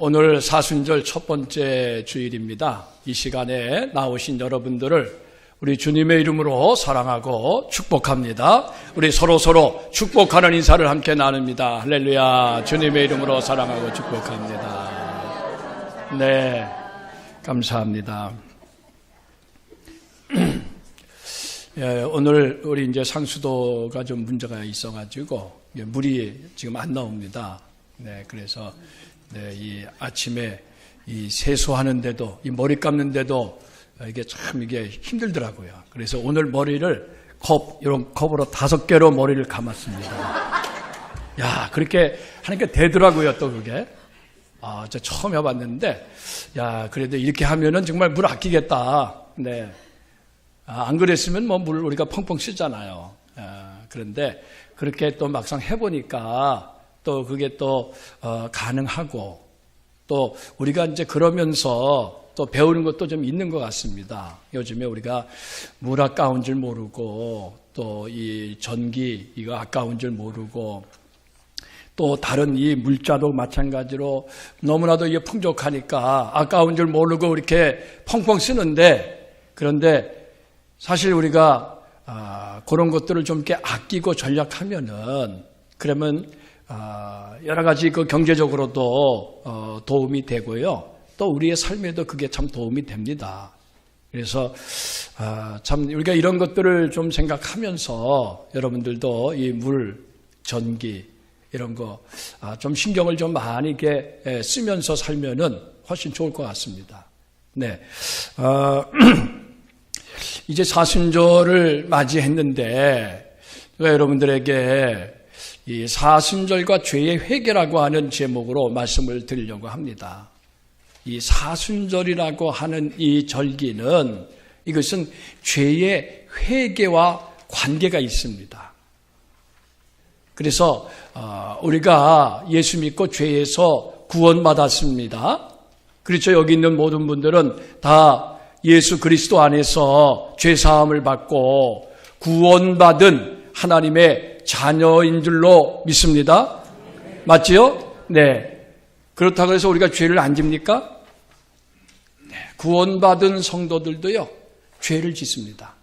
오늘 사순절 첫 번째 주일입니다. 이 시간에 나오신 여러분들을 우리 주님의 이름으로 사랑하고 축복합니다. 우리 서로 축복하는 인사를 함께 나눕니다. 할렐루야. 주님의 이름으로 사랑하고 축복합니다. 네, 감사합니다. 오늘 우리 이제 상수도가 좀 문제가 있어가지고 물이 지금 안 나옵니다. 네, 그래서 이 아침에 이 세수하는데도 이 머리 감는데도 이게 참 이게 힘들더라고요. 그래서 오늘 머리를 이런 컵으로 5개로 머리를 감았습니다. 야, 그렇게 하니까 되더라고요, 또 그게. 저 처음 해봤는데, 야, 그래도 이렇게 하면은 정말 물 아끼겠다. 네. 안 그랬으면 물 우리가 펑펑 쓰잖아요. 그런데 그렇게 또 막상 해보니까 또 그게 또 가능하고 또 우리가 이제 그러면서 또 배우는 것도 좀 있는 것 같습니다. 요즘에 우리가 물 아까운 줄 모르고 또 이 전기 이거 아까운 줄 모르고 또 다른 이 물자도 마찬가지로 너무나도 이게 풍족하니까 아까운 줄 모르고 이렇게 펑펑 쓰는데, 그런데 사실 우리가 그런 것들을 좀 이렇게 아끼고 전략하면은 그러면 여러 가지 그 경제적으로도 도움이 되고요. 또 우리의 삶에도 그게 참 도움이 됩니다. 그래서 참 우리가 이런 것들을 좀 생각하면서 여러분들도 이 물, 전기 이런 거 좀 신경을 좀 많이 이렇게 쓰면서 살면은 훨씬 좋을 것 같습니다. 네. 이제 사순절을 맞이했는데 여러분들에게 이 사순절과 죄의 회개라고 하는 제목으로 말씀을 드리려고 합니다. 이 사순절이라고 하는 이 절기는 이것은 죄의 회개와 관계가 있습니다. 그래서 우리가 예수 믿고 죄에서 구원받았습니다. 그렇죠. 여기 있는 모든 분들은 다 예수 그리스도 안에서 죄사함을 받고 구원받은 하나님의 자녀인 줄로 믿습니다. 맞지요? 네. 그렇다고 해서 우리가 죄를 안 집니까? 네. 구원받은 성도들도요, 죄를 짓습니다.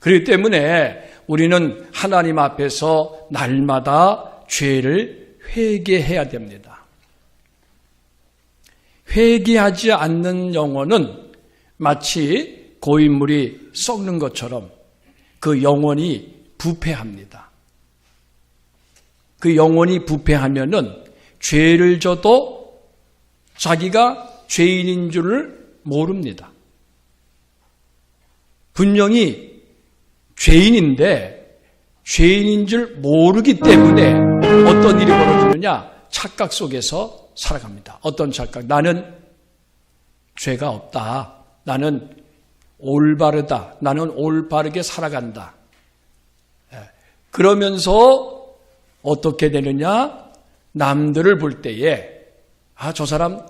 그렇기 때문에 우리는 하나님 앞에서 날마다 죄를 회개해야 됩니다. 회개하지 않는 영혼은 마치 고인물이 썩는 것처럼 그 영혼이 부패합니다. 그 영혼이 부패하면은 죄를 져도 자기가 죄인인 줄을 모릅니다. 분명히 죄인인데 죄인인 줄 모르기 때문에 어떤 일이 벌어지느냐? 착각 속에서 살아갑니다. 어떤 착각? 나는 죄가 없다. 나는 올바르다. 나는 올바르게 살아간다. 그러면서 어떻게 되느냐? 남들을 볼 때에 저 사람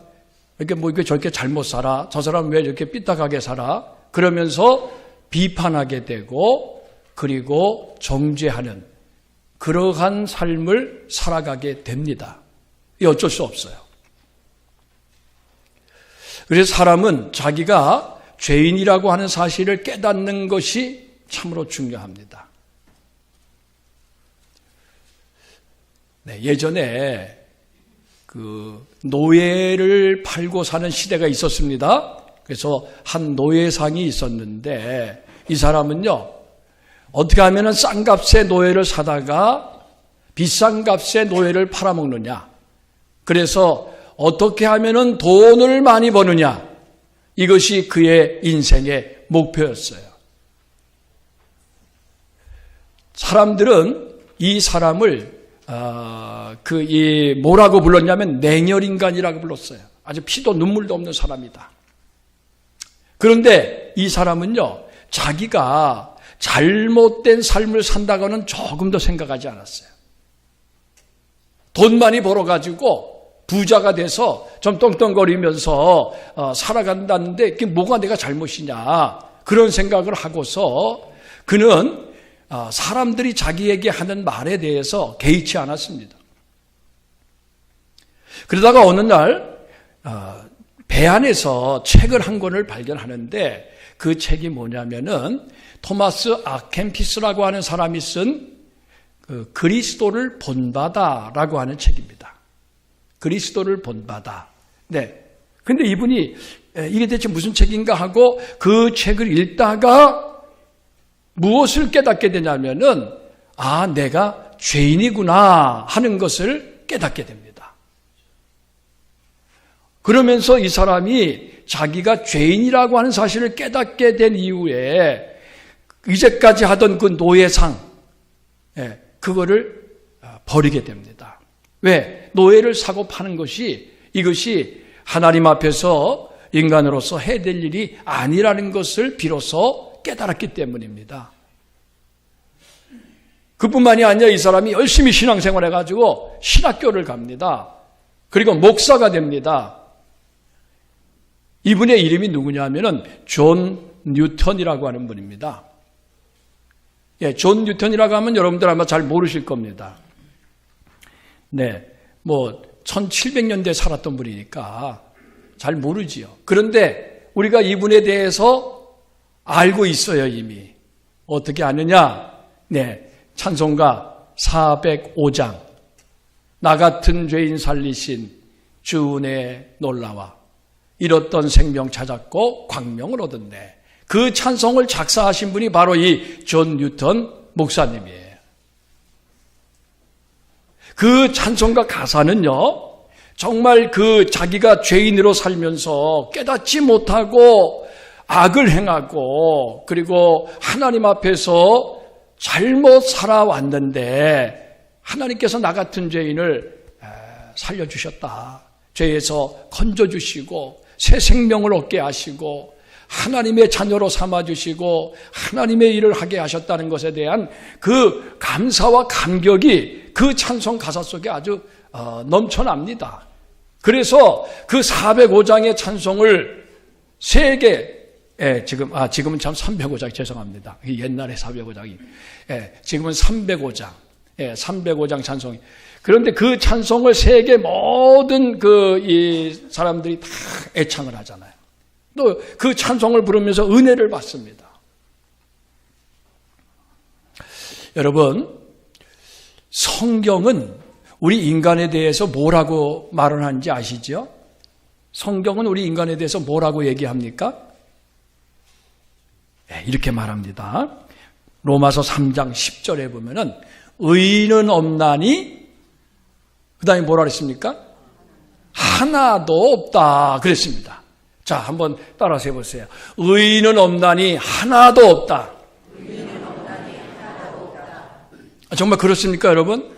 이렇게 저렇게 잘못 살아. 저 사람 왜 이렇게 삐딱하게 살아? 그러면서 비판하게 되고 그리고 정죄하는 그러한 삶을 살아가게 됩니다. 이게 어쩔 수 없어요. 그래서 사람은 자기가 죄인이라고 하는 사실을 깨닫는 것이 참으로 중요합니다. 네, 예전에 그 노예를 팔고 사는 시대가 있었습니다. 그래서 한 노예상이 있었는데 이 사람은요, 어떻게 하면 싼 값에 노예를 사다가 비싼 값에 노예를 팔아먹느냐. 그래서 어떻게 하면 돈을 많이 버느냐. 이것이 그의 인생의 목표였어요. 사람들은 이 사람을 뭐라고 불렀냐면 냉혈인간이라고 불렀어요. 아주 피도 눈물도 없는 사람이다. 그런데 이 사람은요, 자기가 잘못된 삶을 산다고는 조금도 생각하지 않았어요. 돈 많이 벌어가지고 부자가 돼서 좀 떵떵거리면서 살아간다는데 그게 뭐가 내가 잘못이냐, 그런 생각을 하고서 그는 사람들이 자기에게 하는 말에 대해서 개의치 않았습니다. 그러다가 어느 날 배 안에서 책을 한 권을 발견하는데 그 책이 뭐냐면은 토마스 아켄피스라고 하는 사람이 쓴 그 그리스도를 본받아라고 하는 책입니다. 그리스도를 본받아. 네. 근데 이분이 이게 대체 무슨 책인가 하고 그 책을 읽다가 무엇을 깨닫게 되냐면은 내가 죄인이구나 하는 것을 깨닫게 됩니다. 그러면서 이 사람이 자기가 죄인이라고 하는 사실을 깨닫게 된 이후에 이제까지 하던 그 노예상, 그거를 버리게 됩니다. 왜? 노예를 사고 파는 이것이 하나님 앞에서 인간으로서 해야 될 일이 아니라는 것을 비로소 깨달았기 때문입니다. 그뿐만이 아니라 이 사람이 열심히 신앙생활 해가지고 신학교를 갑니다. 그리고 목사가 됩니다. 이분의 이름이 누구냐면은 존 뉴턴이라고 하는 분입니다. 존 뉴턴이라고 하면 여러분들 아마 잘 모르실 겁니다. 네, 1700년대에 살았던 분이니까 잘 모르지요. 그런데 우리가 이분에 대해서 알고 있어요, 이미. 어떻게 아느냐? 네, 찬송가 405장. 나 같은 죄인 살리신 주 은혜 놀라와. 잃었던 생명 찾았고 광명을 얻었네. 그 찬송을 작사하신 분이 바로 이 존 뉴턴 목사님이에요. 그 찬송가 가사는요, 정말 그 자기가 죄인으로 살면서 깨닫지 못하고 악을 행하고 그리고 하나님 앞에서 잘못 살아왔는데 하나님께서 나 같은 죄인을 살려주셨다. 죄에서 건져주시고 새 생명을 얻게 하시고 하나님의 자녀로 삼아주시고 하나님의 일을 하게 하셨다는 것에 대한 그 감사와 감격이 그 찬송 가사 속에 아주 넘쳐납니다. 그래서 그 405장의 찬송을 지금은 참 305장 죄송합니다. 옛날에 405장이 지금은 305장 305장 찬송이. 그런데 그 찬송을 세계 모든 이 사람들이 다 애창을 하잖아요. 또 그 찬송을 부르면서 은혜를 받습니다. 여러분, 성경은 우리 인간에 대해서 뭐라고 말을 하는지 아시죠? 성경은 우리 인간에 대해서 뭐라고 얘기합니까? 이렇게 말합니다. 로마서 3장 10절에 보면은 의인은 없나니 그 다음에 뭐라 그랬습니까? 하나도 없다 그랬습니다. 자, 한번 따라서 해보세요. 의인은 없나니 하나도 없다. 정말 그렇습니까, 여러분?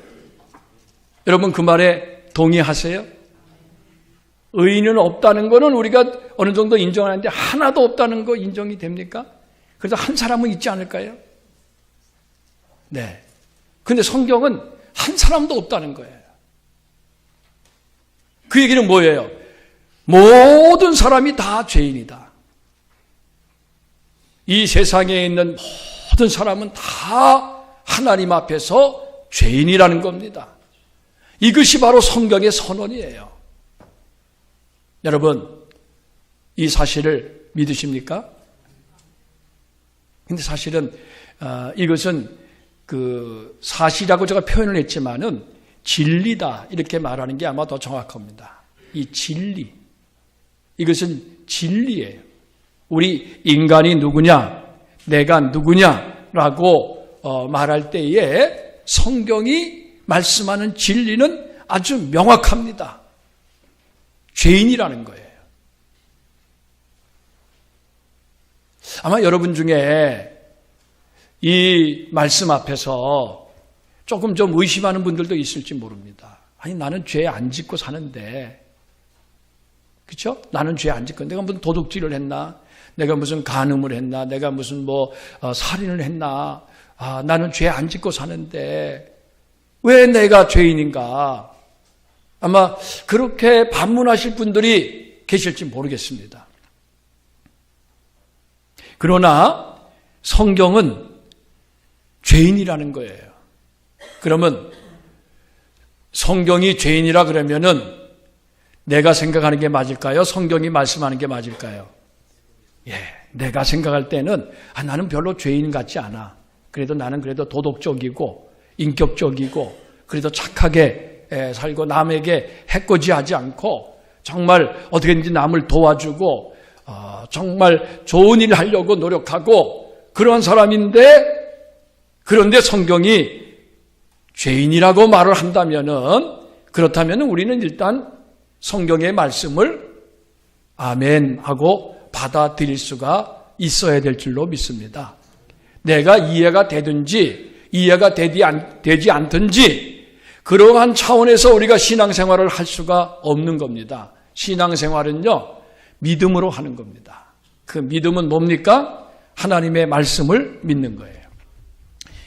여러분 그 말에 동의하세요? 의인은 없다는 거는 우리가 어느 정도 인정하는데 하나도 없다는 거 인정이 됩니까? 그래도 한 사람은 있지 않을까요? 네. 근데 성경은 한 사람도 없다는 거예요. 그 얘기는 뭐예요? 모든 사람이 다 죄인이다. 이 세상에 있는 모든 사람은 다 하나님 앞에서 죄인이라는 겁니다. 이것이 바로 성경의 선언이에요. 여러분, 이 사실을 믿으십니까? 근데 사실은 이것은 그 사실이라고 제가 표현을 했지만은 진리다 이렇게 말하는 게 아마 더 정확합니다. 이 진리, 이것은 진리예요. 우리 인간이 누구냐, 내가 누구냐라고 말할 때에 성경이 말씀하는 진리는 아주 명확합니다. 죄인이라는 거예요. 아마 여러분 중에 이 말씀 앞에서 조금 좀 의심하는 분들도 있을지 모릅니다. 아니, 나는 죄 안 짓고 사는데, 그렇죠? 나는 죄 안 짓고, 내가 무슨 도둑질을 했나? 내가 무슨 간음을 했나? 내가 무슨 살인을 했나? 나는 죄 안 짓고 사는데 왜 내가 죄인인가? 아마 그렇게 반문하실 분들이 계실지 모르겠습니다. 그러나 성경은 죄인이라는 거예요. 그러면 성경이 죄인이라 그러면은 내가 생각하는 게 맞을까요? 성경이 말씀하는 게 맞을까요? 내가 생각할 때는 나는 별로 죄인 같지 않아. 그래도 나는 도덕적이고 인격적이고 그래도 착하게 살고 남에게 해코지하지 않고 정말 어떻게든지 남을 도와주고 정말 좋은 일 하려고 노력하고 그런 사람인데, 그런데 성경이 죄인이라고 말을 그렇다면은 우리는 일단 성경의 말씀을 아멘 하고 받아들일 수가 있어야 될 줄로 믿습니다. 내가 이해가 되든지 이해가 되지 않든지 그러한 차원에서 우리가 신앙생활을 할 수가 없는 겁니다. 신앙생활은요, 믿음으로 하는 겁니다. 그 믿음은 뭡니까? 하나님의 말씀을 믿는 거예요.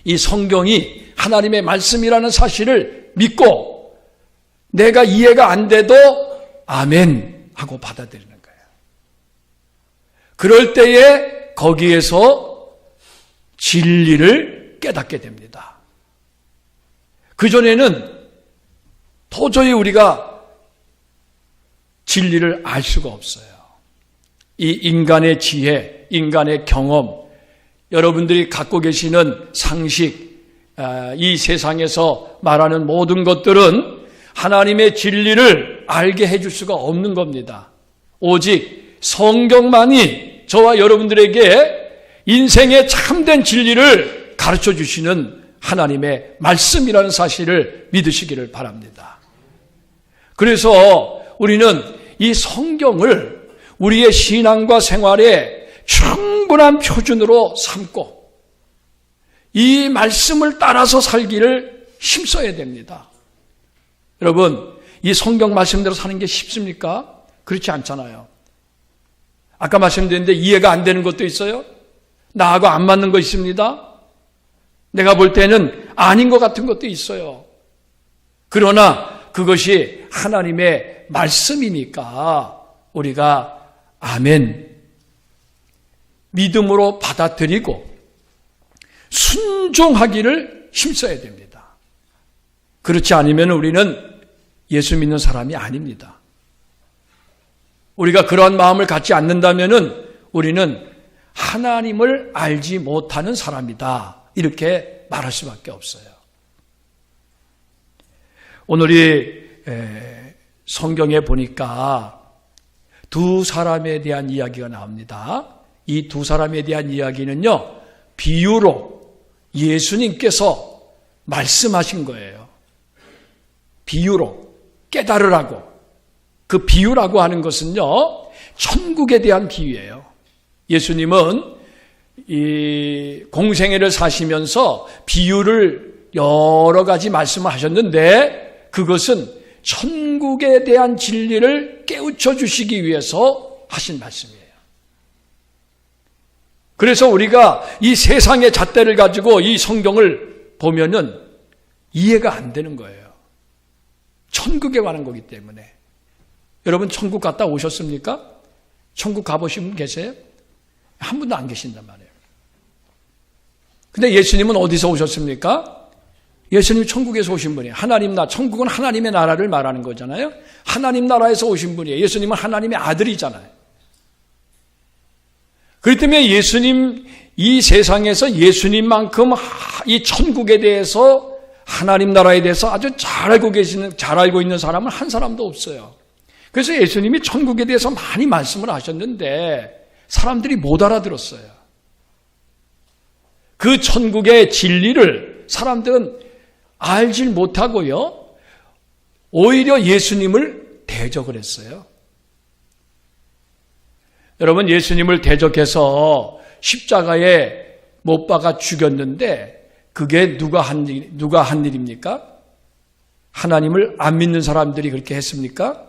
이 성경이 하나님의 말씀이라는 사실을 믿고 내가 이해가 안 돼도 아멘 하고 받아들이는 거예요. 그럴 때에 거기에서 진리를 깨닫게 됩니다. 그전에는 도저히 우리가 진리를 알 수가 없어요. 이 인간의 지혜, 인간의 경험, 여러분들이 갖고 계시는 상식, 이 세상에서 말하는 모든 것들은 하나님의 진리를 알게 해줄 수가 없는 겁니다. 오직 성경만이 저와 여러분들에게 인생의 참된 진리를 가르쳐 주시는 하나님의 말씀이라는 사실을 믿으시기를 바랍니다. 그래서 우리는 이 성경을 우리의 신앙과 생활에 충분한 표준으로 삼고 이 말씀을 따라서 살기를 힘써야 됩니다. 여러분, 이 성경 말씀대로 사는 게 쉽습니까? 그렇지 않잖아요. 아까 말씀드렸는데 이해가 안 되는 것도 있어요. 나하고 안 맞는 거 있습니다. 내가 볼 때는 아닌 것 같은 것도 있어요. 그러나 그것이 하나님의 말씀이니까 우리가 아멘, 믿음으로 받아들이고 순종하기를 힘써야 됩니다. 그렇지 않으면 우리는 예수 믿는 사람이 아닙니다. 우리가 그러한 마음을 갖지 않는다면 우리는 하나님을 알지 못하는 사람이다, 이렇게 말할 수밖에 없어요. 오늘 이 성경에 보니까 두 사람에 대한 이야기가 나옵니다. 이 두 사람에 대한 이야기는요, 비유로 예수님께서 말씀하신 거예요. 비유로 깨달으라고. 그 비유라고 하는 것은요, 천국에 대한 비유예요. 예수님은 이 공생애를 사시면서 비유를 여러 가지 말씀을 하셨는데 그것은 천국에 대한 진리를 깨우쳐 주시기 위해서 하신 말씀이에요. 그래서 우리가 이 세상의 잣대를 가지고 이 성경을 보면은 이해가 안 되는 거예요. 천국에 관한 거기 때문에. 여러분 천국 갔다 오셨습니까? 천국 가보신 분 계세요? 한 분도 안 계신단 말이에요. 근데 예수님은 어디서 오셨습니까? 예수님이 천국에서 오신 분이에요. 천국은 하나님의 나라를 말하는 거잖아요. 하나님 나라에서 오신 분이에요. 예수님은 하나님의 아들이잖아요. 그렇기 때문에 이 세상에서 예수님만큼 이 천국에 대해서, 하나님 나라에 대해서 아주 잘 알고 있는 사람은 한 사람도 없어요. 그래서 예수님이 천국에 대해서 많이 말씀을 하셨는데 사람들이 못 알아들었어요. 그 천국의 진리를 사람들은 알질 못하고요, 오히려 예수님을 대적을 했어요. 여러분, 예수님을 대적해서 십자가에 못 박아 죽였는데 그게 누가 한 일입니까? 하나님을 안 믿는 사람들이 그렇게 했습니까?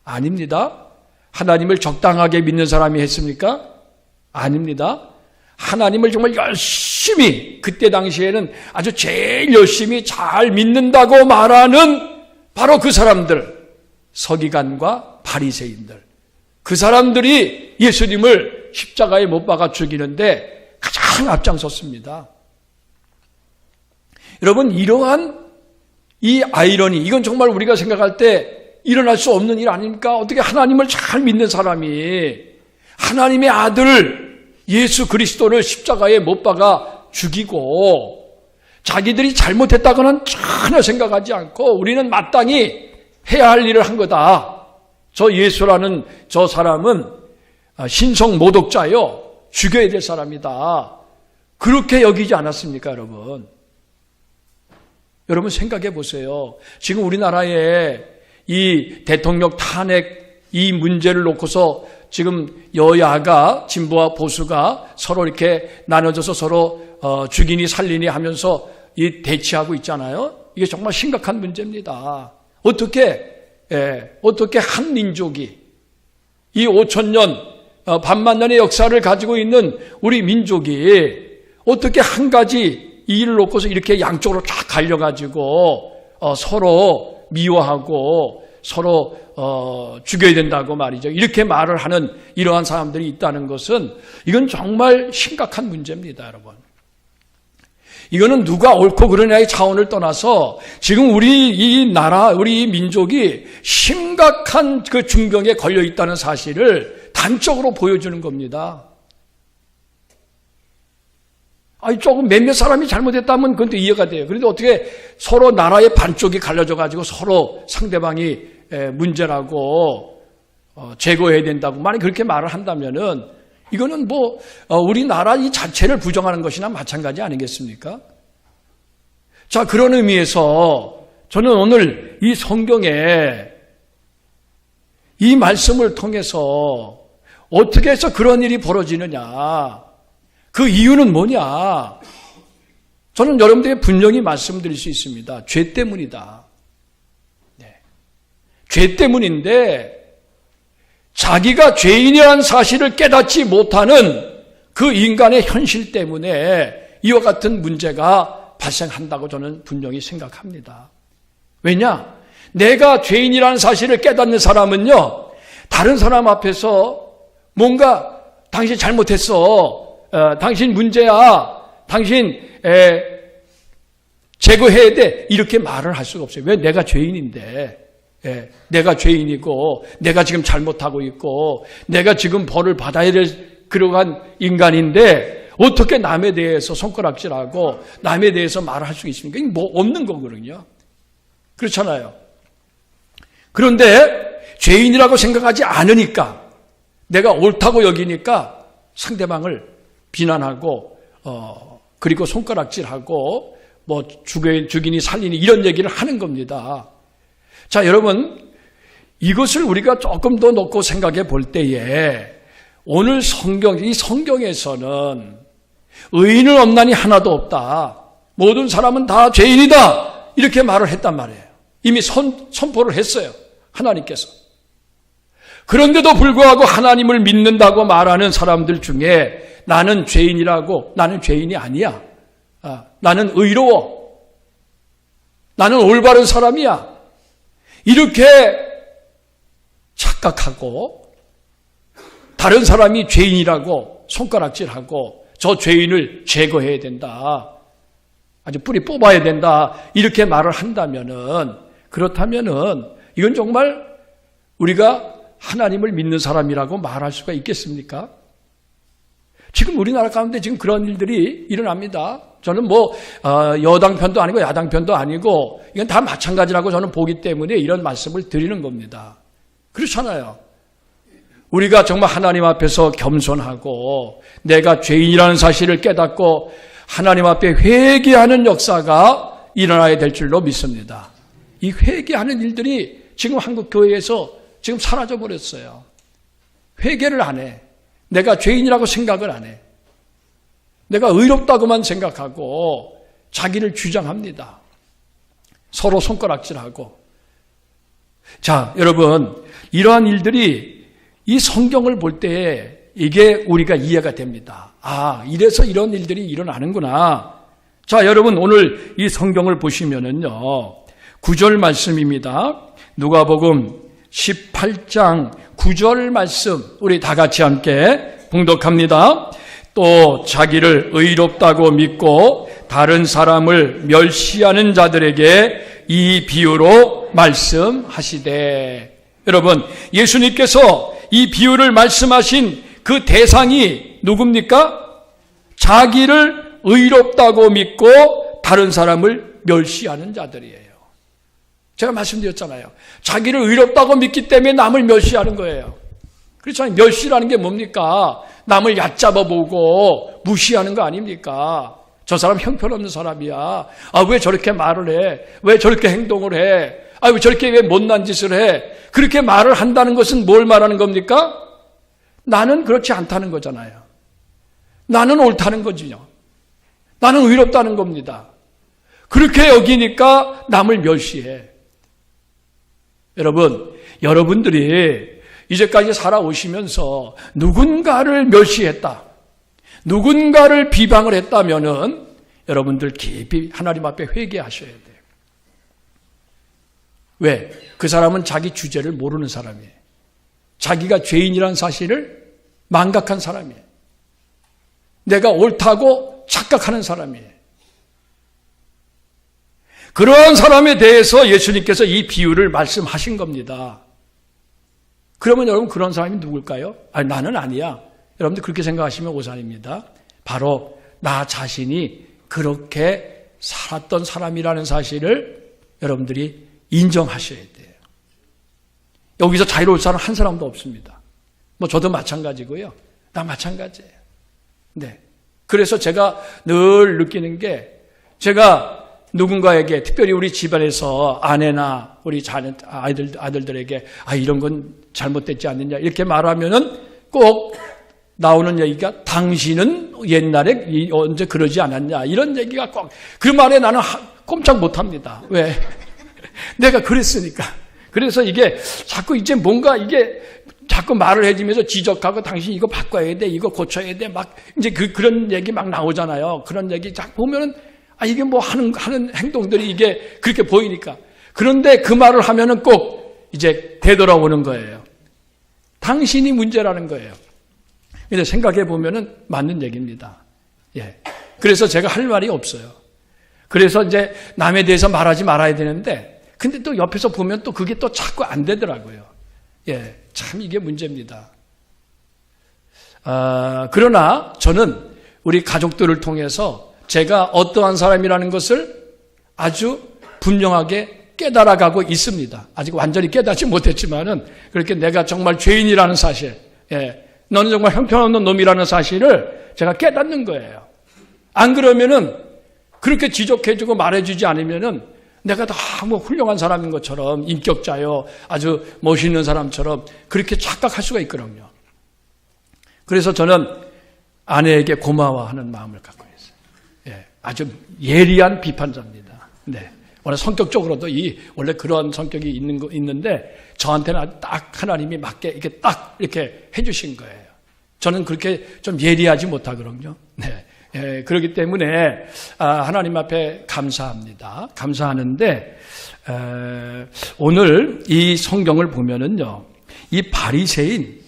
아닙니다. 하나님을 적당하게 믿는 사람이 했습니까? 아닙니다. 하나님을 정말 열심히, 그때 당시에는 아주 제일 열심히 잘 믿는다고 말하는 바로 그 사람들, 서기관과 바리새인들, 그 사람들이 예수님을 십자가에 못 박아 죽이는데 가장 앞장섰습니다. 여러분, 이러한 이 아이러니, 이건 정말 우리가 생각할 때 일어날 수 없는 일 아닙니까? 어떻게 하나님을 잘 믿는 사람이 하나님의 아들 예수 그리스도를 십자가에 못 박아 죽이고 자기들이 잘못했다고는 전혀 생각하지 않고 우리는 마땅히 해야 할 일을 한 거다. 저 예수라는 저 사람은 신성 모독자요. 죽여야 될 사람이다. 그렇게 여기지 않았습니까, 여러분? 여러분 생각해 보세요. 지금 우리나라에 이 대통령 탄핵 이 문제를 놓고서 지금 여야가 진보와 보수가 서로 이렇게 나눠져서 서로 죽이니 살리니 하면서 이 대치하고 있잖아요. 이게 정말 심각한 문제입니다. 어떻게 한 민족이 이 5,000년 반만 년의 역사를 가지고 있는 우리 민족이 어떻게 한 가지 이 일을 놓고서 이렇게 양쪽으로 쫙 갈려가지고 서로 미워하고 서로 죽여야 된다고 말이죠. 이렇게 말을 하는 이러한 사람들이 있다는 것은 이건 정말 심각한 문제입니다, 여러분. 이거는 누가 옳고 그르냐의 차원을 떠나서 지금 우리 이 나라, 우리 이 민족이 심각한 그 중병에 걸려 있다는 사실을 단적으로 보여주는 겁니다. 아니, 조금 몇몇 사람이 잘못했다면 그건 또 이해가 돼요. 그런데 어떻게 서로 나라의 반쪽이 갈라져가지고 서로 상대방이 문제라고 제거해야 된다고 만약 그렇게 말을 한다면은 이거는 우리나라 이 자체를 부정하는 것이나 마찬가지 아니겠습니까? 자, 그런 의미에서 저는 오늘 이 성경에 이 말씀을 통해서 어떻게 해서 그런 일이 벌어지느냐, 그 이유는 뭐냐? 저는 여러분들에게 분명히 말씀드릴 수 있습니다. 죄 때문이다. 네. 죄 때문인데 자기가 죄인이라는 사실을 깨닫지 못하는 그 인간의 현실 때문에 이와 같은 문제가 발생한다고 저는 분명히 생각합니다. 왜냐? 내가 죄인이라는 사실을 깨닫는 사람은요, 다른 사람 앞에서 뭔가 당신 잘못했어, 당신 문제야, 당신 제거해야 돼, 이렇게 말을 할 수가 없어요. 왜? 내가 죄인인데. 내가 죄인이고 내가 지금 잘못하고 있고 내가 지금 벌을 받아야 될 그러한 인간인데 어떻게 남에 대해서 손가락질하고 남에 대해서 말을 할 수 있습니까? 이게 없는 거거든요. 그렇잖아요. 그런데 죄인이라고 생각하지 않으니까 내가 옳다고 여기니까 상대방을 비난하고 그리고 손가락질하고 죽이니 살리니 이런 얘기를 하는 겁니다. 자, 여러분, 이것을 우리가 조금 더 놓고 생각해 볼 때에 오늘 이 성경에서는 의인은 없나니 하나도 없다. 모든 사람은 다 죄인이다. 이렇게 말을 했단 말이에요. 이미 선포를 했어요. 하나님께서. 그런데도 불구하고 하나님을 믿는다고 말하는 사람들 중에 나는 죄인이라고, 나는 죄인이 아니야. 나는 의로워. 나는 올바른 사람이야. 이렇게 착각하고 다른 사람이 죄인이라고 손가락질하고 저 죄인을 제거해야 된다. 아주 뿌리 뽑아야 된다. 이렇게 말을 한다면은, 그렇다면은 이건 정말 우리가 하나님을 믿는 사람이라고 말할 수가 있겠습니까? 지금 우리나라 가운데 지금 그런 일들이 일어납니다. 저는 여당 편도 아니고 야당 편도 아니고 이건 다 마찬가지라고 저는 보기 때문에 이런 말씀을 드리는 겁니다. 그렇잖아요. 우리가 정말 하나님 앞에서 겸손하고 내가 죄인이라는 사실을 깨닫고 하나님 앞에 회개하는 역사가 일어나야 될 줄로 믿습니다. 이 회개하는 일들이 지금 한국 교회에서 지금 사라져 버렸어요. 회개를 안 해. 내가 죄인이라고 생각을 안 해. 내가 의롭다고만 생각하고 자기를 주장합니다. 서로 손가락질하고. 자, 여러분, 이러한 일들이 이 성경을 볼 때 이게 우리가 이해가 됩니다. 아, 이래서 이런 일들이 일어나는구나. 자, 여러분, 오늘 이 성경을 보시면은요, 9절 말씀입니다. 누가복음 18장 9절 말씀, 우리 다 같이 함께 봉독합니다. 또 자기를 의롭다고 믿고 다른 사람을 멸시하는 자들에게 이 비유로 말씀하시되. 여러분, 예수님께서 이 비유를 말씀하신 그 대상이 누굽니까? 자기를 의롭다고 믿고 다른 사람을 멸시하는 자들이에요. 제가 말씀드렸잖아요. 자기를 의롭다고 믿기 때문에 남을 멸시하는 거예요. 그렇잖아요. 멸시라는 게 뭡니까? 남을 얕잡아 보고 무시하는 거 아닙니까? 저 사람 형편없는 사람이야. 아, 왜 저렇게 말을 해? 왜 저렇게 행동을 해? 아, 왜 저렇게 왜 못난 짓을 해? 그렇게 말을 한다는 것은 뭘 말하는 겁니까? 나는 그렇지 않다는 거잖아요. 나는 옳다는 거지요. 나는 의롭다는 겁니다. 그렇게 여기니까 남을 멸시해. 여러분, 여러분들이 이제까지 살아오시면서 누군가를 멸시했다, 누군가를 비방을 했다면은 여러분들 깊이 하나님 앞에 회개하셔야 돼요. 왜? 그 사람은 자기 주제를 모르는 사람이에요. 자기가 죄인이라는 사실을 망각한 사람이에요. 내가 옳다고 착각하는 사람이에요. 그런 사람에 대해서 예수님께서 이 비유를 말씀하신 겁니다. 그러면 여러분, 그런 사람이 누굴까요? 아니, 나는 아니야. 여러분들 그렇게 생각하시면 오산입니다. 바로 나 자신이 그렇게 살았던 사람이라는 사실을 여러분들이 인정하셔야 돼요. 여기서 자유로울 사람 한 사람도 없습니다. 뭐 저도 마찬가지고요. 나 마찬가지예요. 네. 그래서 제가 늘 느끼는 게, 제가 누군가에게, 특별히 우리 집안에서 아내나 우리 아들들에게 이런 건 잘못됐지 않느냐 이렇게 말하면은 꼭 나오는 얘기가, 당신은 옛날에 언제 그러지 않았냐, 이런 얘기가 꼭, 그 말에 나는 꼼짝 못합니다. 왜? 내가 그랬으니까. 그래서 이게 자꾸 이제 뭔가 이게 자꾸 말을 해주면서 지적하고, 당신 이거 바꿔야 돼, 이거 고쳐야 돼, 막 이제 그런 얘기 막 나오잖아요. 그런 얘기 딱 보면은 이게 뭐 하는 행동들이 이게 그렇게 보이니까. 그런데 그 말을 하면은 꼭 이제 되돌아오는 거예요. 당신이 문제라는 거예요. 근데 생각해 보면은 맞는 얘기입니다. 예. 그래서 제가 할 말이 없어요. 그래서 이제 남에 대해서 말하지 말아야 되는데, 근데 또 옆에서 보면 또 그게 또 자꾸 안 되더라고요. 예. 참 이게 문제입니다. 그러나 저는 우리 가족들을 통해서 제가 어떠한 사람이라는 것을 아주 분명하게 깨달아가고 있습니다. 아직 완전히 깨닫지 못했지만은, 그렇게 내가 정말 죄인이라는 사실, 예, 너는 정말 형편없는 놈이라는 사실을 제가 깨닫는 거예요. 안 그러면은, 그렇게 지적해주고 말해주지 않으면은 내가 너무 훌륭한 사람인 것처럼, 인격자요, 아주 멋있는 사람처럼 그렇게 착각할 수가 있거든요. 그래서 저는 아내에게 고마워하는 마음을 갖고 있어요. 예, 아주 예리한 비판자입니다. 네. 원래 성격적으로도 원래 그런 성격이 있는데, 저한테는 딱 하나님이 맞게 이렇게 딱 이렇게 해주신 거예요. 저는 그렇게 좀 예리하지 못하거든요. 네. 예, 그렇기 때문에 하나님 앞에 감사합니다. 감사하는데, 오늘 이 성경을 보면은요, 이 바리새인,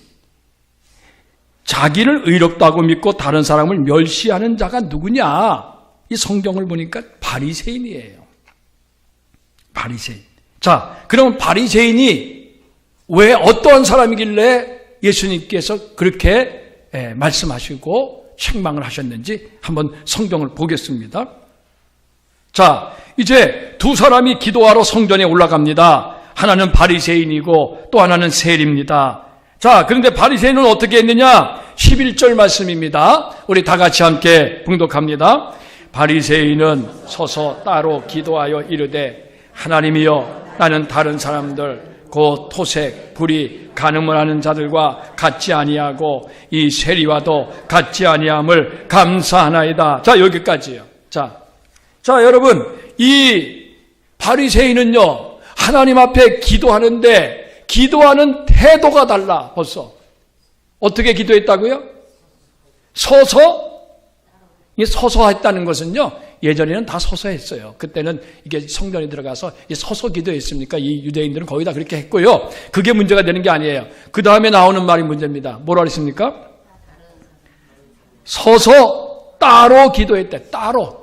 자기를 의롭다고 믿고 다른 사람을 멸시하는 자가 누구냐? 이 성경을 보니까 바리새인이에요. 바리새인. 자, 그럼 바리새인이 왜 어떠한 사람이길래 예수님께서 그렇게 말씀하시고 책망을 하셨는지 한번 성경을 보겠습니다. 자, 이제 두 사람이 기도하러 성전에 올라갑니다. 하나는 바리새인이고 또 하나는 세리입니다. 자, 그런데 바리새인은 어떻게 했느냐? 11절 말씀입니다. 우리 다 같이 함께 봉독합니다. 바리새인은 서서 따로 기도하여 이르되, 하나님이여, 나는 다른 사람들 곧 토색, 불의, 간음을 하는 자들과 같지 아니하고 이 세리와도 같지 아니함을 감사하나이다. 자, 여기까지요. 자, 여러분, 이 바리새인은요, 하나님 앞에 기도하는데 기도하는 태도가 달라. 벌써 어떻게 기도했다고요? 서서 했다는 것은요, 예전에는 다 서서 했어요. 그때는 이게 성전에 들어가서 서서 기도했습니까? 이 유대인들은 거의 다 그렇게 했고요. 그게 문제가 되는 게 아니에요. 그 다음에 나오는 말이 문제입니다. 뭐라 그랬습니까? 서서 따로 기도했대. 따로.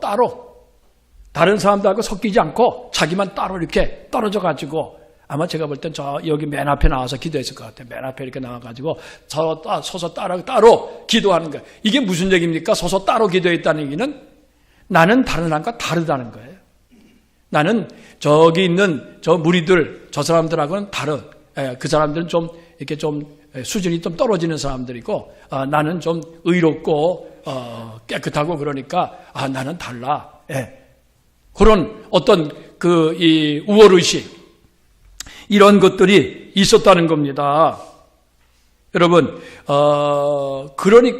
다른 사람들하고 섞이지 않고 자기만 따로 이렇게 떨어져 가지고 아마 제가 볼 땐 저 여기 맨 앞에 나와서 기도했을 것 같아요. 맨 앞에 이렇게 나와가지고 서서 따로 기도하는 거예요. 이게 무슨 얘기입니까? 서서 따로 기도했다는 얘기는 나는 다른 사람과 다르다는 거예요. 나는 저기 있는 저 무리들, 저 사람들하고는 다른, 그 사람들은 좀 이렇게 좀 수준이 좀 떨어지는 사람들이고, 나는 좀 의롭고, 깨끗하고 그러니까, 나는 달라. 그런 어떤 이 우월의식, 이런 것들이 있었다는 겁니다. 여러분,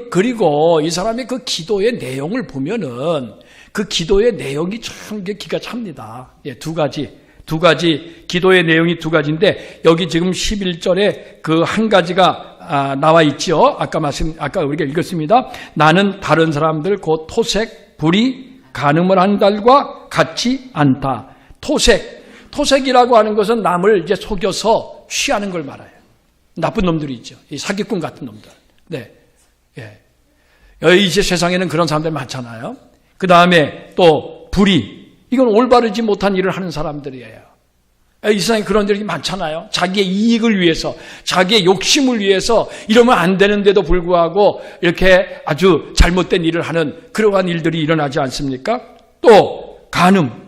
그리고 이 사람의 그 기도의 내용을 보면은 그 기도의 내용이 참 기가 찹니다. 두 가지 기도의 내용이 두 가지인데 여기 지금 11절에 그 한 가지가 나와 있죠. 아까 우리가 읽었습니다. 나는 다른 사람들 곧 토색, 불의, 간음을 한 달과 같지 않다. 토색이라고 하는 것은 남을 이제 속여서 취하는 걸 말해요. 나쁜 놈들이 있죠. 이 사기꾼 같은 놈들. 네. 이제 세상에는 그런 사람들 많잖아요. 그 다음에 또 불의. 이건 올바르지 못한 일을 하는 사람들이에요. 이 세상에 그런 일이 많잖아요. 자기의 이익을 위해서, 자기의 욕심을 위해서 이러면 안 되는데도 불구하고 이렇게 아주 잘못된 일을 하는 그러한 일들이 일어나지 않습니까? 또 간음.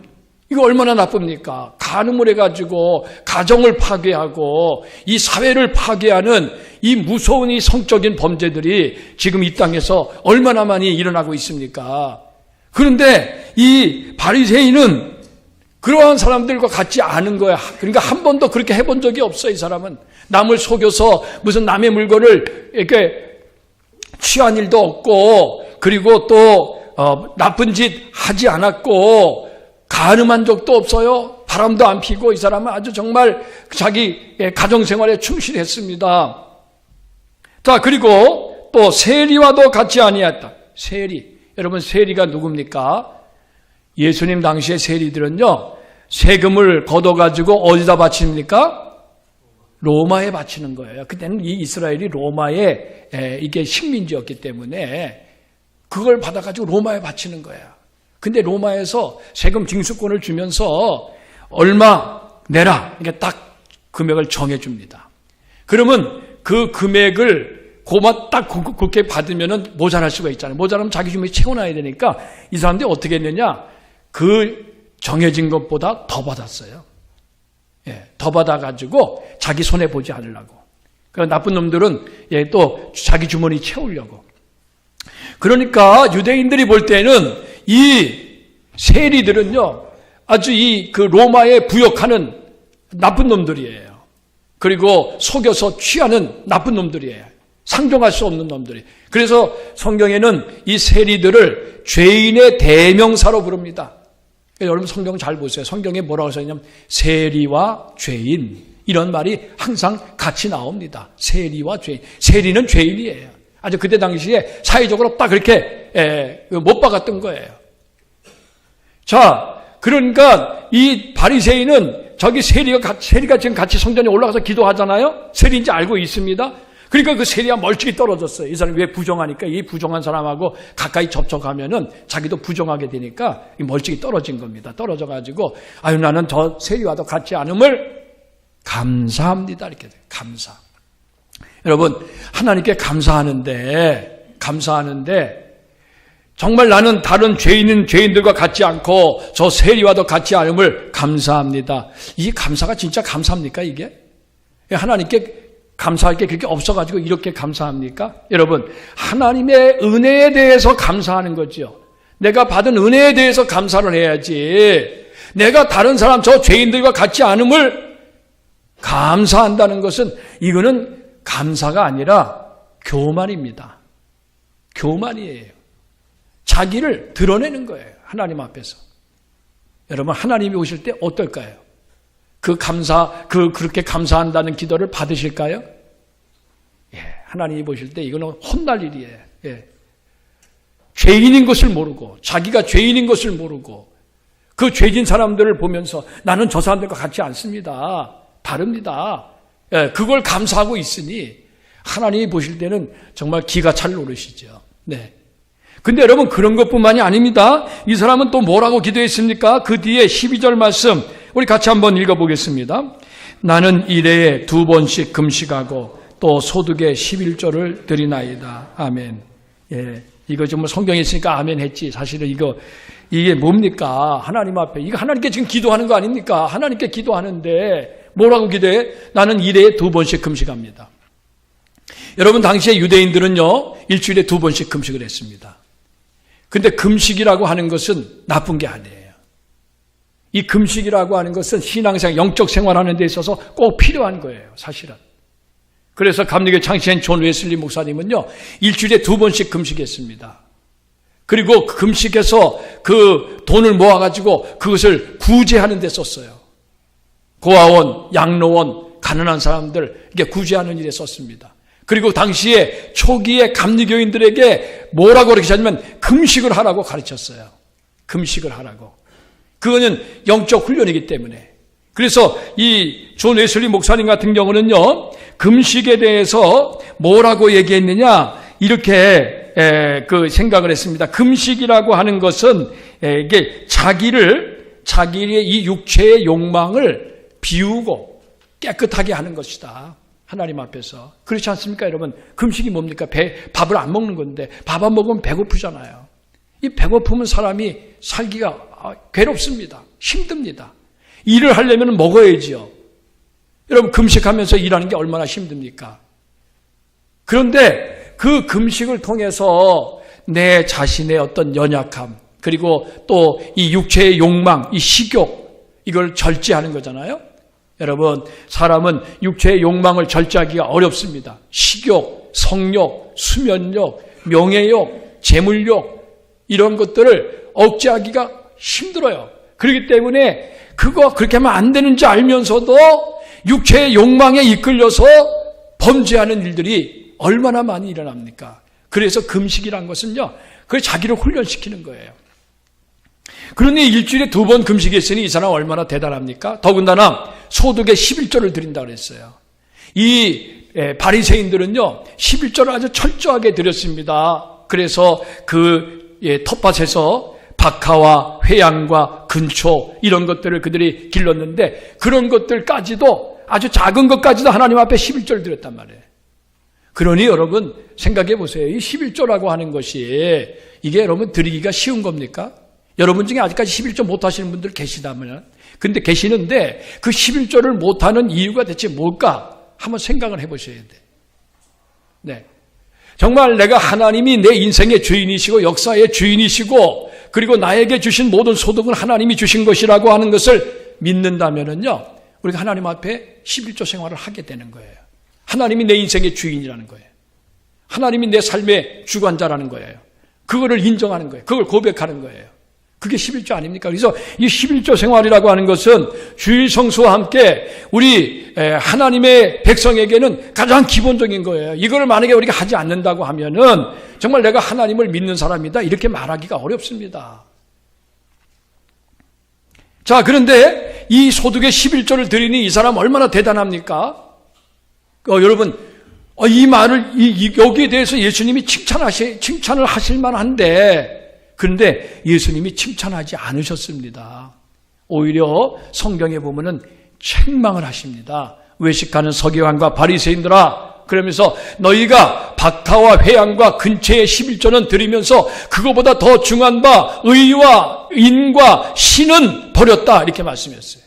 이거 얼마나 나쁩니까? 간음을 해가지고 가정을 파괴하고 이 사회를 파괴하는 이 무서운 이 성적인 범죄들이 지금 이 땅에서 얼마나 많이 일어나고 있습니까? 그런데 이 바리새인은 그러한 사람들과 같지 않은 거야. 그러니까 한 번도 그렇게 해본 적이 없어. 이 사람은 남을 속여서 무슨 남의 물건을 이렇게 취한 일도 없고, 그리고 또 나쁜 짓 하지 않았고, 간음한 적도 없어요. 바람도 안 피고 이 사람은 아주 정말 자기 가정생활에 충실했습니다. 자, 그리고 또 세리와도 같지 아니했다. 세리. 여러분, 세리가 누굽니까? 예수님 당시의 세리들은요, 세금을 걷어가지고 어디다 바칩니까? 로마에 바치는 거예요. 그때는 이 이스라엘이 로마의 이게 식민지였기 때문에 그걸 받아가지고 로마에 바치는 거예요. 근데 로마에서 세금 징수권을 주면서 얼마 내라. 이게 딱 금액을 정해줍니다. 그러면 그 금액을 딱 그렇게 받으면은 모자랄 수가 있잖아요. 모자라면 자기 주머니에 채워놔야 되니까 이 사람들이 어떻게 했느냐. 그 정해진 것보다 더 받았어요. 더 받아가지고 자기 손해 보지 않으려고. 그 나쁜 놈들은 또 자기 주머니 채우려고. 그러니까 유대인들이 볼 때는 이 세리들은요, 아주 그 로마에 부역하는 나쁜 놈들이에요. 그리고 속여서 취하는 나쁜 놈들이에요. 상종할 수 없는 놈들이. 그래서 성경에는 이 세리들을 죄인의 대명사로 부릅니다. 여러분 성경 잘 보세요. 성경에 뭐라고 써있냐면 세리와 죄인. 이런 말이 항상 같이 나옵니다. 세리와 죄인. 세리는 죄인이에요. 아주 그때 당시에 사회적으로 딱 그렇게 못 박았던 거예요. 자, 그러니까 이 바리새인은 저기 세리가 지금 같이 성전에 올라가서 기도하잖아요. 세리인지 알고 있습니다. 그러니까 그 세리가 멀찍이 떨어졌어요. 이 사람이 왜 부정하니까 이 부정한 사람하고 가까이 접촉하면은 자기도 부정하게 되니까 멀찍이 떨어진 겁니다. 떨어져가지고 아유 나는 저 세리와도 같지 않음을 감사합니다. 이렇게 돼요. 감사. 여러분 하나님께 감사하는데 정말 나는 다른 죄인들과 같지 않고 저 세리와도 같지 않음을 감사합니다. 이 감사가 진짜 감사합니까 이게? 하나님께 감사할 게 그렇게 없어가지고 이렇게 감사합니까? 여러분 하나님의 은혜에 대해서 감사하는 거죠. 내가 받은 은혜에 대해서 감사를 해야지. 내가 다른 사람 저 죄인들과 같지 않음을 감사한다는 것은 이거는 감사가 아니라 교만입니다. 교만이에요. 자기를 드러내는 거예요. 하나님 앞에서. 여러분 하나님이 오실 때 어떨까요? 그렇게 감사한다는 기도를 받으실까요? 예, 하나님이 보실 때 이거는 혼날 일이에요. 예. 죄인인 것을 모르고, 자기가 죄인인 것을 모르고, 그 죄진 사람들을 보면서 나는 저 사람들과 같지 않습니다. 다릅니다. 예, 그걸 감사하고 있으니 하나님이 보실 때는 정말 기가 찰 노릇이죠. 네. 근데 여러분 그런 것뿐만이 아닙니다. 이 사람은 또 뭐라고 기도했습니까? 그 뒤에 12절 말씀 우리 같이 한번 읽어보겠습니다. 나는 일해에 2번씩 금식하고 또 소득의 11조를 드리나이다. 아멘. 예, 이거 좀 성경에 있으니까 아멘 했지. 사실은 이게 뭡니까? 하나님 앞에 이거 하나님께 지금 기도하는 거 아닙니까? 하나님께 기도하는데 뭐라고 기도해? 나는 일해에 2번씩 금식합니다. 여러분 당시에 유대인들은요 일주일에 2번씩 금식을 했습니다. 근데 금식이라고 하는 것은 나쁜 게 아니에요. 이 금식이라고 하는 것은 신앙생활, 영적 생활하는 데 있어서 꼭 필요한 거예요. 사실은. 그래서 감리교 창시인 존 웨슬리 목사님은요 일주일에 2번씩 금식했습니다. 그리고 금식해서 그 돈을 모아가지고 그것을 구제하는 데 썼어요. 고아원, 양로원, 가난한 사람들 이게 구제하는 일에 썼습니다. 그리고 당시에 초기에 감리교인들에게 뭐라고 가르치냐면 금식을 하라고 가르쳤어요. 금식을 하라고. 그거는 영적 훈련이기 때문에. 그래서 이 존 웨슬리 목사님 같은 경우는요 금식에 대해서 뭐라고 얘기했느냐 이렇게 그 생각을 했습니다. 금식이라고 하는 것은 이게 자기의 이 육체의 욕망을 비우고 깨끗하게 하는 것이다. 하나님 앞에서. 그렇지 않습니까, 여러분? 금식이 뭡니까? 밥을 안 먹는 건데, 밥 안 먹으면 배고프잖아요. 이 배고프면 사람이 살기가 괴롭습니다. 힘듭니다. 일을 하려면 먹어야지요. 여러분, 금식하면서 일하는 게 얼마나 힘듭니까? 그런데 그 금식을 통해서 내 자신의 어떤 연약함, 그리고 또 이 육체의 욕망, 이 식욕, 이걸 절제하는 거잖아요. 여러분, 사람은 육체의 욕망을 절제하기가 어렵습니다. 식욕, 성욕, 수면욕, 명예욕, 재물욕 이런 것들을 억제하기가 힘들어요. 그렇기 때문에 그거 그렇게 하면 안 되는지 알면서도 육체의 욕망에 이끌려서 범죄하는 일들이 얼마나 많이 일어납니까? 그래서 금식이란 것은요, 그걸 자기를 훈련시키는 거예요. 그러니 일주일에 2번 금식했으니 이 사람 얼마나 대단합니까? 더군다나 소득의 11조를 드린다고 그랬어요. 이 바리새인들은요 11조를 아주 철저하게 드렸습니다. 그래서 그 텃밭에서 박하와 회양과 근초 이런 것들을 그들이 길렀는데 그런 것들까지도 아주 작은 것까지도 하나님 앞에 11조를 드렸단 말이에요. 그러니 여러분 생각해 보세요. 이 11조라고 하는 것이 이게 여러분 드리기가 쉬운 겁니까? 여러분 중에 아직까지 11조 못하시는 분들 계시다면 근데 계시는데 그 11조를 못하는 이유가 대체 뭘까? 한번 생각을 해보셔야 돼. 네. 정말 내가 하나님이 내 인생의 주인이시고 역사의 주인이시고 그리고 나에게 주신 모든 소득은 하나님이 주신 것이라고 하는 것을 믿는다면은요, 우리가 하나님 앞에 11조 생활을 하게 되는 거예요. 하나님이 내 인생의 주인이라는 거예요. 하나님이 내 삶의 주관자라는 거예요. 그거를 인정하는 거예요. 그걸 고백하는 거예요. 그게 11조 아닙니까? 그래서 이 11조 생활이라고 하는 것은 주일 성수와 함께 우리 하나님의 백성에게는 가장 기본적인 거예요. 이걸 만약에 우리가 하지 않는다고 하면은 정말 내가 하나님을 믿는 사람이다 이렇게 말하기가 어렵습니다. 자, 그런데 이 소득의 11조를 드리니 이 사람 얼마나 대단합니까? 여러분, 이 말을 여기에 대해서 예수님이 칭찬을 하실 만한데 그런데 예수님이 칭찬하지 않으셨습니다. 오히려 성경에 보면은 책망을 하십니다. 외식하는 서기관과 바리새인들아, 그러면서 너희가 박하와 회양과 근처의 11조는 드리면서 그거보다 더 중요한 바 의와 인과 신은 버렸다 이렇게 말씀했어요.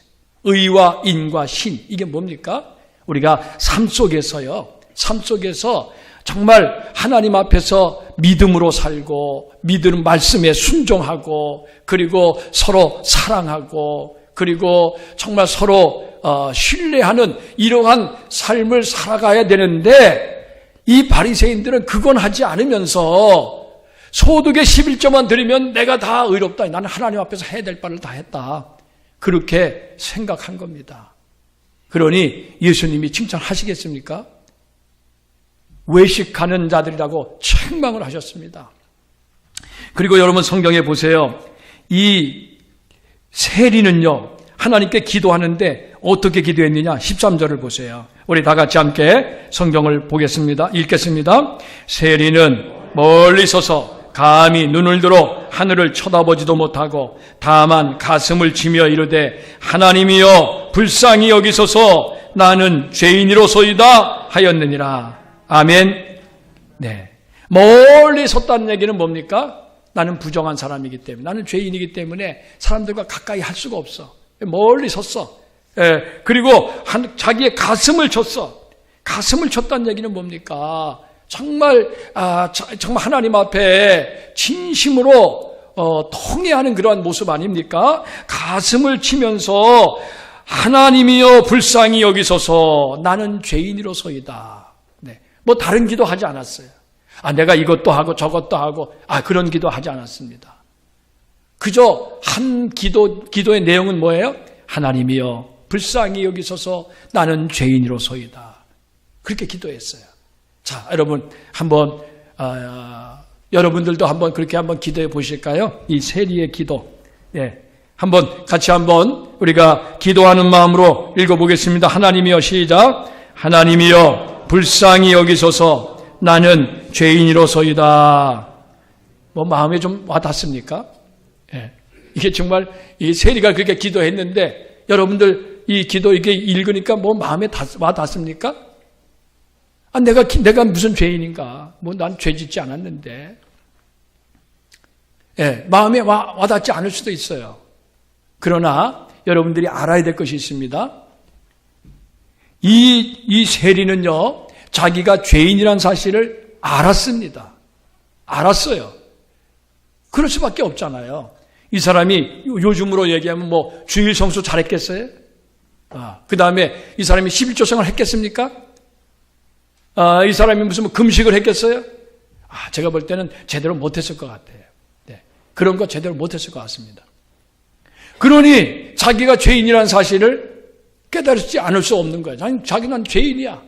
의와 인과 신, 이게 뭡니까? 우리가 삶 속에서 정말 하나님 앞에서 믿음으로 살고 믿음 말씀에 순종하고 그리고 서로 사랑하고 그리고 정말 서로 신뢰하는 이러한 삶을 살아가야 되는데 이 바리새인들은 그건 하지 않으면서 소득의 11조만 드리면 내가 다 의롭다. 나는 하나님 앞에서 해야 될 바를 다 했다. 그렇게 생각한 겁니다. 그러니 예수님이 칭찬하시겠습니까? 외식하는 자들이라고 책망을 하셨습니다. 그리고 여러분 성경에 보세요. 이 세리는요, 하나님께 기도하는데 어떻게 기도했느냐? 13절을 보세요. 우리 다 같이 함께 성경을 보겠습니다. 읽겠습니다. 세리는 멀리 서서 감히 눈을 들어 하늘을 쳐다보지도 못하고 다만 가슴을 치며 이르되 하나님이여 불쌍히 여기소서 나는 죄인이로소이다 하였느니라. 아멘. 네. 멀리 섰다는 얘기는 뭡니까? 나는 부정한 사람이기 때문에, 나는 죄인이기 때문에 사람들과 가까이 할 수가 없어. 멀리 섰어. 그리고 자기의 가슴을 쳤어. 가슴을 쳤다는 얘기는 뭡니까? 정말 하나님 앞에 진심으로 통회하는 그러한 모습 아닙니까? 가슴을 치면서 하나님이여 불쌍히 여기소서 나는 죄인이로소이다. 네. 뭐 다른 기도 하지 않았어요. 내가 이것도 하고 저것도 하고 그런 기도 하지 않았습니다. 그저 한 기도의 내용은 뭐예요? 하나님이여 불쌍히 여기소서 나는 죄인이로소이다. 그렇게 기도했어요. 자, 여러분 한번 여러분들도 한번 그렇게 한번 기도해 보실까요? 이 세리의 기도. 예. 같이 한번 우리가 기도하는 마음으로 읽어보겠습니다. 하나님이여 시작. 하나님이여 불쌍히 여기소서 나는 죄인이로소이다. 뭐 마음에 좀 와닿습니까? 예. 이게 정말 이 세리가 그렇게 기도했는데 여러분들 이 기도 이렇게 읽으니까 뭐 마음에 와닿습니까? 내가 무슨 죄인인가? 뭐 난 죄 짓지 않았는데. 예, 마음에 와닿지 않을 수도 있어요. 그러나 여러분들이 알아야 될 것이 있습니다. 이 세리는요, 자기가 죄인이라는 사실을 알았습니다. 알았어요. 그럴 수밖에 없잖아요. 이 사람이 요즘으로 얘기하면 뭐 주일 성수 잘했겠어요? 그 다음에 이 사람이 11조 생활 했겠습니까? 이 사람이 무슨 뭐 금식을 했겠어요? 제가 볼 때는 제대로 못했을 것 같아요. 네. 그런 거 제대로 못했을 것 같습니다. 그러니 자기가 죄인이라는 사실을 깨달지 않을 수 없는 거예요. 자기는 죄인이야.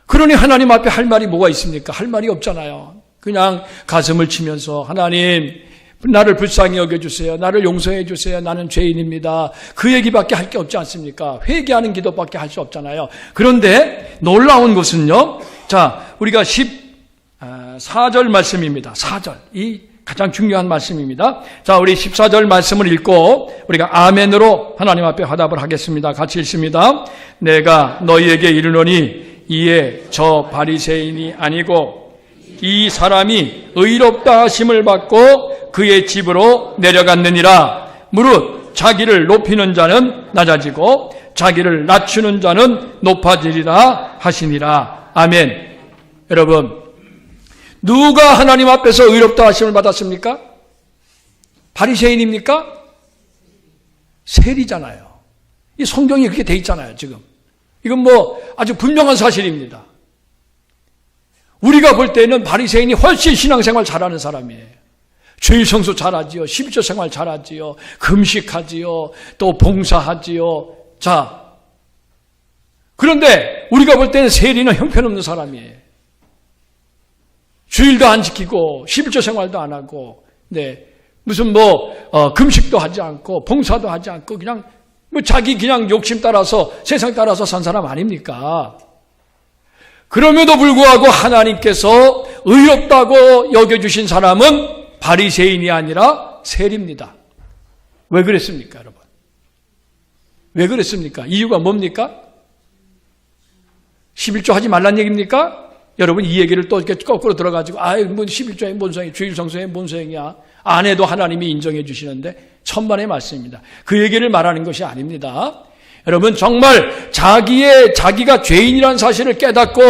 그러니 하나님 앞에 할 말이 뭐가 있습니까? 할 말이 없잖아요. 그냥 가슴을 치면서 하나님 나를 불쌍히 여겨주세요. 나를 용서해 주세요. 나는 죄인입니다. 그 얘기밖에 할 게 없지 않습니까? 회개하는 기도밖에 할 수 없잖아요. 그런데 놀라운 것은요. 자, 우리가 14절 말씀입니다. 4절. 이 가장 중요한 말씀입니다. 자, 우리 14절 말씀을 읽고 우리가 아멘으로 하나님 앞에 화답을 하겠습니다. 같이 읽습니다. 내가 너희에게 이르노니 이에 저 바리새인이 아니고 이 사람이 의롭다 하심을 받고 그의 집으로 내려갔느니라. 무릇 자기를 높이는 자는 낮아지고 자기를 낮추는 자는 높아지리라 하시니라. 아멘. 여러분, 누가 하나님 앞에서 의롭다 하심을 받았습니까? 바리새인입니까? 세리잖아요. 이 성경이 그렇게 돼 있잖아요, 지금. 이건 뭐 아주 분명한 사실입니다. 우리가 볼 때는 바리새인이 훨씬 신앙생활 잘하는 사람이에요. 주일 성수 잘하지요. 11조 생활 잘하지요. 금식하지요. 또 봉사하지요. 자, 그런데 우리가 볼 때는 세리는 형편없는 사람이에요. 주일도 안 지키고 11조 생활도 안 하고, 네, 무슨 금식도 하지 않고 봉사도 하지 않고 그냥 자기 그냥 욕심 따라서 세상 따라서 산 사람 아닙니까? 그럼에도 불구하고 하나님께서 의롭다고 여겨주신 사람은 바리새인이 아니라 세리입니다. 왜 그랬습니까, 여러분? 왜 그랬습니까? 이유가 뭡니까? 11조 하지 말란 얘기입니까? 여러분 이 얘기를 또 이렇게 거꾸로 들어가지고 뭐 11조의 뭔 소용이야, 주일 성수의 뭔 소용이야, 안 해도 하나님이 인정해 주시는데 천만의 말씀입니다. 그 얘기를 말하는 것이 아닙니다. 여러분 정말 자기가 죄인이라는 사실을 깨닫고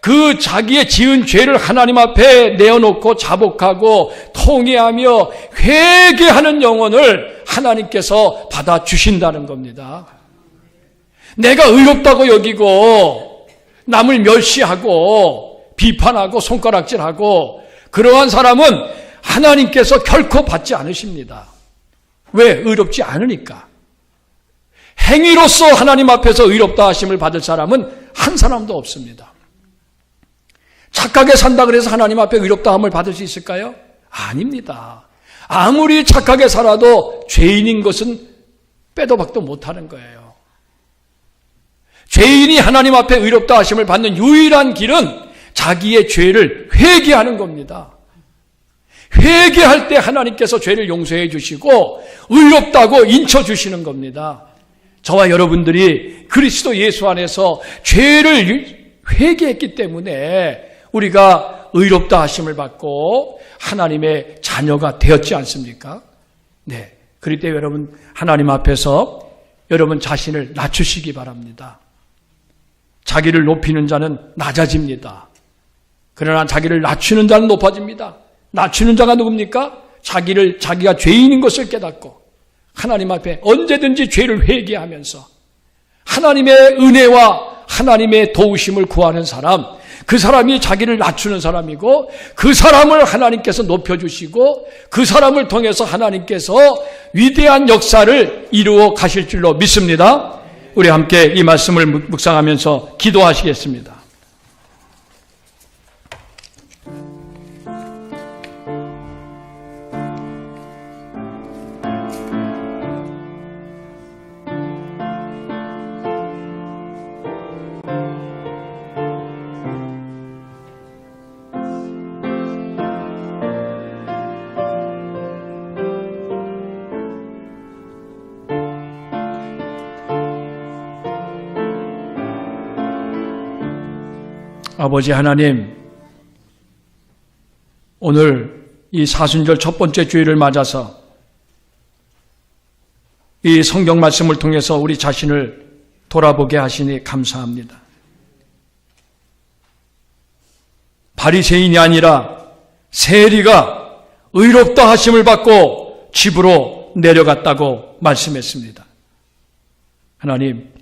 그 자기의 지은 죄를 하나님 앞에 내어놓고 자복하고 통회하며 회개하는 영혼을 하나님께서 받아주신다는 겁니다. 내가 의롭다고 여기고 남을 멸시하고 비판하고 손가락질하고 그러한 사람은 하나님께서 결코 받지 않으십니다. 왜? 의롭지 않으니까. 행위로서 하나님 앞에서 의롭다 하심을 받을 사람은 한 사람도 없습니다. 착하게 산다 그래서 하나님 앞에 의롭다 함을 받을 수 있을까요? 아닙니다. 아무리 착하게 살아도 죄인인 것은 빼도 박도 못하는 거예요. 죄인이 하나님 앞에 의롭다 하심을 받는 유일한 길은 자기의 죄를 회개하는 겁니다. 회개할 때 하나님께서 죄를 용서해 주시고 의롭다고 인쳐주시는 겁니다. 저와 여러분들이 그리스도 예수 안에서 죄를 회개했기 때문에 우리가 의롭다 하심을 받고 하나님의 자녀가 되었지 않습니까? 네. 그럴 때 여러분 하나님 앞에서 여러분 자신을 낮추시기 바랍니다. 자기를 높이는 자는 낮아집니다. 그러나 자기를 낮추는 자는 높아집니다. 낮추는 자가 누굽니까? 자기가 죄인인 것을 깨닫고 하나님 앞에 언제든지 죄를 회개하면서 하나님의 은혜와 하나님의 도우심을 구하는 사람, 그 사람이 자기를 낮추는 사람이고 그 사람을 하나님께서 높여주시고 그 사람을 통해서 하나님께서 위대한 역사를 이루어 가실 줄로 믿습니다. 우리 함께 이 말씀을 묵상하면서 기도하시겠습니다. 아버지 하나님, 오늘 이 사순절 첫 번째 주일을 맞아서 이 성경 말씀을 통해서 우리 자신을 돌아보게 하시니 감사합니다. 바리새인이 아니라 세리가 의롭다 하심을 받고 집으로 내려갔다고 말씀했습니다. 하나님,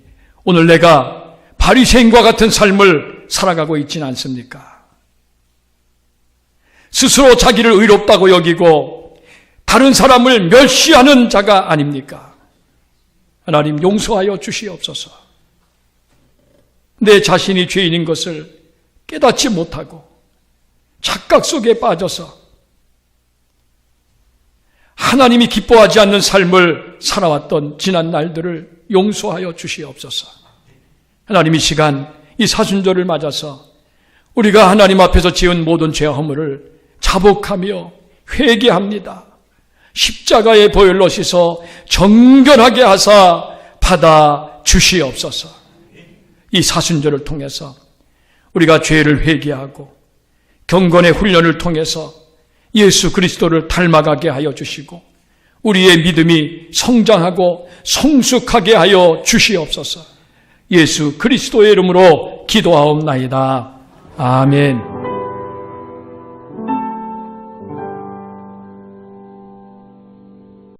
오늘 내가 바리새인과 같은 삶을 살아가고 있지는 않습니까? 스스로 자기를 의롭다고 여기고 다른 사람을 멸시하는 자가 아닙니까? 하나님 용서하여 주시옵소서. 내 자신이 죄인인 것을 깨닫지 못하고 착각 속에 빠져서 하나님이 기뻐하지 않는 삶을 살아왔던 지난 날들을 용서하여 주시옵소서. 하나님 이 시간 이 사순절을 맞아서 우리가 하나님 앞에서 지은 모든 죄와 허물을 자복하며 회개합니다. 십자가의 보혈로 씻어 정결하게 하사 받아 주시옵소서. 이 사순절을 통해서 우리가 죄를 회개하고 경건의 훈련을 통해서 예수 그리스도를 닮아가게 하여 주시고 우리의 믿음이 성장하고 성숙하게 하여 주시옵소서. 예수 그리스도의 이름으로 기도하옵나이다. 아멘.